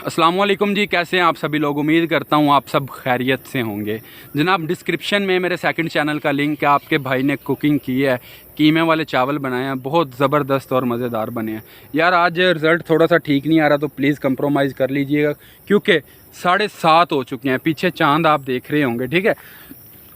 अस्सलाम वालेकुम जी, कैसे हैं आप सभी लोग। उम्मीद करता हूँ आप सब खैरियत से होंगे। जनाब डिस्क्रिप्शन में मेरे सेकंड चैनल का लिंक है। आपके भाई ने कुकिंग की है, कीमे वाले चावल बनाए हैं, बहुत ज़बरदस्त और मज़ेदार बने हैं। यार आज रिज़ल्ट थोड़ा सा ठीक नहीं आ रहा तो प्लीज़ कंप्रोमाइज़ कर लीजिएगा, क्योंकि 7:30 हो चुके हैं, पीछे चांद आप देख रहे होंगे। ठीक है,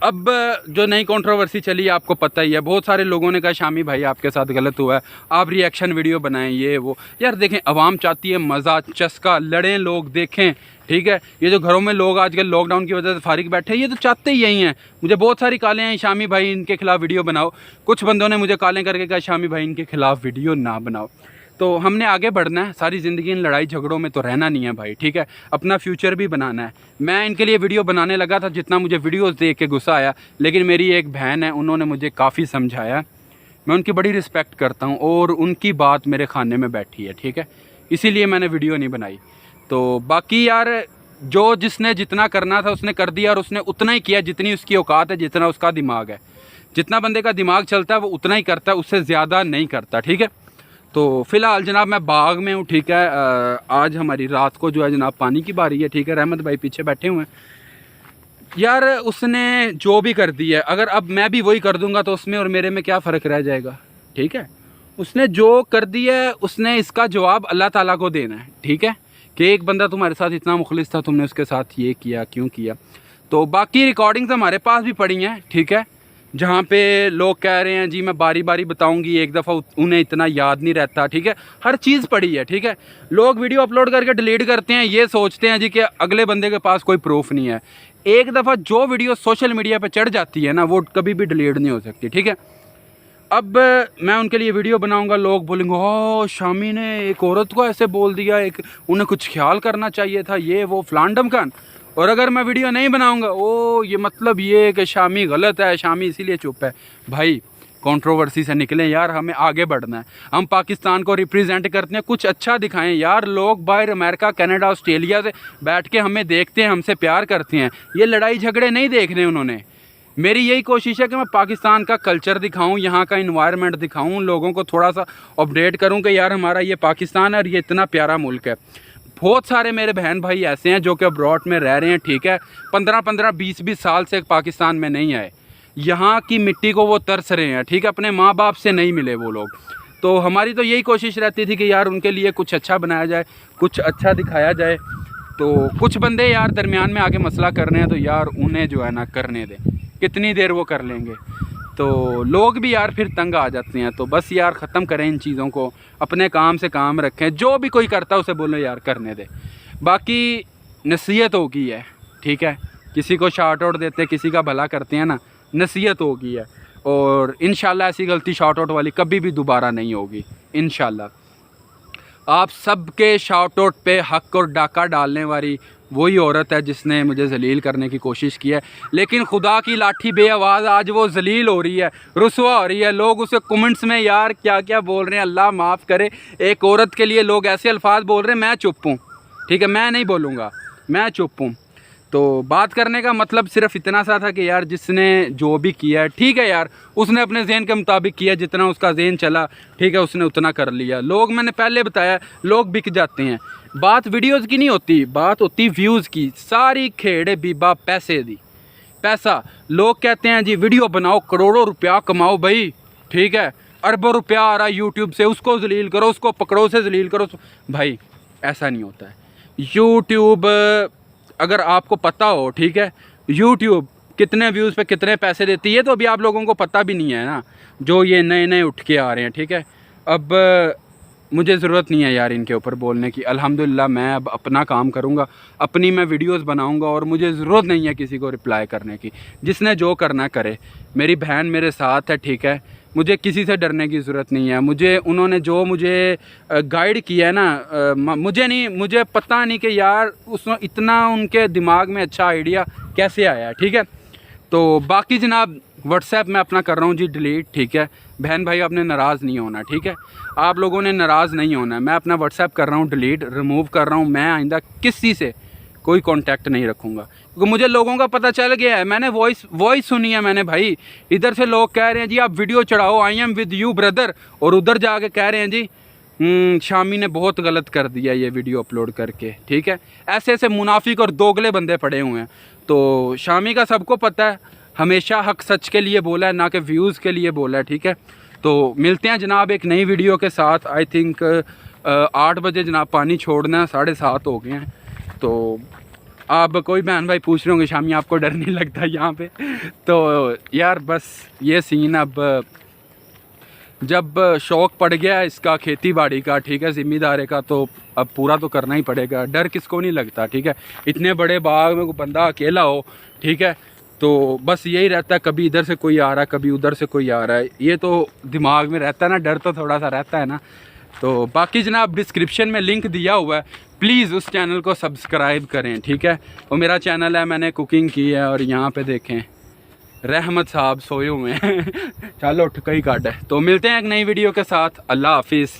अब जो नई कंट्रोवर्सी चली आपको पता ही है। बहुत सारे लोगों ने कहा शामी भाई आपके साथ गलत हुआ है, आप रिएक्शन वीडियो बनाएं, ये वो। यार देखें, आवाम चाहती है मज़ा, चस्का, लड़ें लोग, देखें। ठीक है, ये जो घरों में लोग आजकल लॉकडाउन की वजह से फारिग बैठे हैं, ये तो चाहते ही यही हैं। मुझे बहुत सारी कॉलें हैं, शामी भाई इनके खिलाफ़ वीडियो बनाओ। कुछ बंदों ने मुझे कॉलें करके कहा शामी भाई इनके खिलाफ़ वीडियो ना बनाओ। तो हमने आगे बढ़ना है, सारी ज़िंदगी इन लड़ाई झगड़ों में तो रहना नहीं है भाई। ठीक है, अपना फ्यूचर भी बनाना है। मैं इनके लिए वीडियो बनाने लगा था, जितना मुझे वीडियोस देख के गुस्सा आया, लेकिन मेरी एक बहन है, उन्होंने मुझे काफ़ी समझाया। मैं उनकी बड़ी रिस्पेक्ट करता हूँ और उनकी बात मेरे खाने में बैठी है। ठीक है, इसीलिए मैंने वीडियो नहीं बनाई। तो बाकी यार जो जिसने जितना करना था उसने कर दिया, और उसने उतना ही किया जितनी उसकी औकात है, जितना उसका दिमाग है। जितना बंदे का दिमाग चलता है वो उतना ही करता है, उससे ज़्यादा नहीं करता। ठीक है, तो फ़िलहाल जनाब मैं बाग में हूँ। ठीक है, आज हमारी रात को जो है जनाब पानी की बारी है। ठीक है, रहमत भाई पीछे बैठे हुए हैं। यार उसने जो भी कर दी है, अगर अब मैं भी वही कर दूंगा तो उसमें और मेरे में क्या फ़र्क रह जाएगा। ठीक है, उसने जो कर दी है उसने इसका जवाब अल्लाह ताला को देना है। ठीक है, कि एक बंदा तुम्हारे साथ इतना मुखलिस था, तुमने उसके साथ ये किया, क्यों किया। तो बाकी रिकॉर्डिंग्स हमारे पास भी पड़ी हैं। ठीक है, जहाँ पे लोग कह रहे हैं जी मैं बारी बारी बताऊंगी, एक दफ़ा उन्हें इतना याद नहीं रहता। ठीक है, हर चीज़ पड़ी है। ठीक है, लोग वीडियो अपलोड करके डिलीट करते हैं, ये सोचते हैं जी कि अगले बंदे के पास कोई प्रूफ नहीं है। एक दफ़ा जो वीडियो सोशल मीडिया पे चढ़ जाती है ना, वो कभी भी डिलीट नहीं हो सकती। ठीक है, अब मैं उनके लिए वीडियो बनाऊंगा, लोग बोलेंगे ओह शामी ने एक औरत को ऐसे बोल दिया, एक उन्हें कुछ ख्याल करना चाहिए था, ये वो फलान ढमकान। और अगर मैं वीडियो नहीं बनाऊंगा, ओ ये मतलब ये कि शामी गलत है, शामी इसीलिए चुप है। भाई कंट्रोवर्सी से निकलें यार, हमें आगे बढ़ना है। हम पाकिस्तान को रिप्रेजेंट करते हैं, कुछ अच्छा दिखाएं यार। लोग बाहर अमेरिका, कनाडा, ऑस्ट्रेलिया से बैठ के हमें देखते हैं, हमसे प्यार करते हैं। ये लड़ाई झगड़े नहीं देखने उन्होंने। मेरी यही कोशिश है कि मैं पाकिस्तान का कल्चर दिखाऊं, यहाँ का इन्वायरमेंट दिखाऊं, लोगों को थोड़ा सा अपडेट करूं कि यार हमारा ये पाकिस्तान है और ये इतना प्यारा मुल्क है। बहुत सारे मेरे बहन भाई ऐसे हैं जो कि अब्रॉड में रह रहे हैं। ठीक है, 15-15, 20-20 साल से पाकिस्तान में नहीं आए, यहाँ की मिट्टी को वो तरस रहे हैं। ठीक है, अपने माँ बाप से नहीं मिले वो लोग। तो हमारी तो यही कोशिश रहती थी कि यार उनके लिए कुछ अच्छा बनाया जाए, कुछ अच्छा दिखाया जाए। तो कुछ बंदे यार दरमियान में आके मसला कर रहे हैं, तो यार उन्हें जो है ना करने दें, कितनी देर वो कर लेंगे। तो लोग भी यार फिर तंग आ जाते हैं। तो बस यार ख़त्म करें इन चीज़ों को, अपने काम से काम रखें। जो भी कोई करता है उसे बोलो यार करने दे। बाकी नसीहत होगी है। ठीक है, किसी को शार्ट आउट देते, किसी का भला करते हैं ना, नसीहत होगी है। और इंशाल्लाह ऐसी गलती शार्ट आउट वाली कभी भी दोबारा नहीं होगी इंशाल्लाह। आप सबके शार्ट आउट पे हक और डाका डालने वाली वही औरत है जिसने मुझे जलील करने की कोशिश की है। लेकिन खुदा की लाठी बेआवाज़ आज वो जलील हो रही है, रुसवा हो रही है। लोग उसे कमेंट्स में यार क्या क्या बोल रहे हैं, अल्लाह माफ़ करे। एक औरत के लिए लोग ऐसे अल्फाज बोल रहे हैं, मैं चुप हूँ। ठीक है, मैं नहीं बोलूँगा, मैं चुप हूँ। तो बात करने का मतलब सिर्फ इतना सा था कि यार जिसने जो भी किया है, ठीक है यार, उसने अपने ज़हन के मुताबिक किया, जितना उसका ज़हन चला, ठीक है, उसने उतना कर लिया। लोग, मैंने पहले बताया, लोग बिक जाते हैं। बात वीडियोज़ की नहीं होती, बात होती व्यूज़ की। सारी खेड़े बीबा पैसे दी, पैसा। लोग कहते हैं जी वीडियो बनाओ, करोड़ों रुपया कमाओ भाई। ठीक है, अरबों रुपया आ रहा है यूट्यूब से, उसको जलील करो, उसको पकड़ो, से जलील करो। भाई ऐसा नहीं होता है। यूट्यूब अगर आपको पता हो, ठीक है, यूट्यूब कितने व्यूज़ पे कितने पैसे देती है, तो अभी आप लोगों को पता भी नहीं है ना, जो ये नए नए उठ के आ रहे हैं। ठीक है, अब मुझे ज़रूरत नहीं है यार इनके ऊपर बोलने की। अल्हम्दुलिल्लाह मैं अब अपना काम करूँगा, अपनी मैं वीडियोस बनाऊँगा, और मुझे ज़रूरत नहीं है किसी को रिप्लाई करने की। जिसने जो करना करे, मेरी बहन मेरे साथ है। ठीक है, मुझे किसी से डरने की ज़रूरत नहीं है। मुझे उन्होंने जो मुझे गाइड किया है ना, मुझे पता नहीं कि यार उसमें इतना उनके दिमाग में अच्छा आइडिया कैसे आया। ठीक है, तो बाकी जनाब व्हाट्सएप में अपना कर रहा हूँ जी डिलीट। ठीक है, बहन भाई आपने नाराज़ नहीं होना। ठीक है, आप लोगों ने नाराज़ नहीं होना। मैं अपना व्हाट्सएप कर रहा हूँ डिलीट, रिमूव कर रहा हूँ। मैं आइंदा किसी से कोई कांटेक्ट नहीं रखूँगा, क्योंकि मुझे लोगों का पता चल गया है। मैंने वॉइस सुनी है मैंने भाई। इधर से लोग कह रहे हैं जी आप वीडियो चढ़ाओ, I am with you brother, और उधर जाके कह रहे हैं जी शामी ने बहुत गलत कर दिया ये वीडियो अपलोड करके, ठीक है। ऐसे ऐसे मुनाफिक और दोगले बंदे पड़े हुए हैं। तो शामी का सबको पता है, हमेशा हक सच के लिए बोला है, ना कि व्यूज़ के लिए बोला है, ठीक है। तो मिलते हैं जनाब एक नई वीडियो के साथ। आई थिंक 8 बजे जनाब पानी छोड़ना है, 7:30 हो गए हैं। तो आप कोई बहन भाई पूछ रहे होंगे शामी आपको डर नहीं लगता यहाँ पे? तो यार बस ये सीन, अब जब शौक़ पड़ गया इसका खेती बाड़ी का, ठीक है, ज़िम्मेदारी का, तो अब पूरा तो करना ही पड़ेगा। डर किसको नहीं लगता, ठीक है। इतने बड़े बाग में कोई बंदा अकेला हो, ठीक है, तो बस यही रहता है, कभी इधर से कोई आ रहा है, कभी उधर से कोई आ रहा है, ये तो दिमाग में रहता है ना, डर तो थोड़ा सा रहता है ना। तो बाकी जनाब डिस्क्रिप्शन में लिंक दिया हुआ है, प्लीज़ उस चैनल को सब्सक्राइब करें, ठीक है। और मेरा चैनल है, मैंने कुकिंग की है, और यहाँ पे देखें रहमत साहब सोए हुए हैं। चलो उठ कहीं काट है। तो मिलते हैं एक नई वीडियो के साथ। अल्लाह हाफिज़।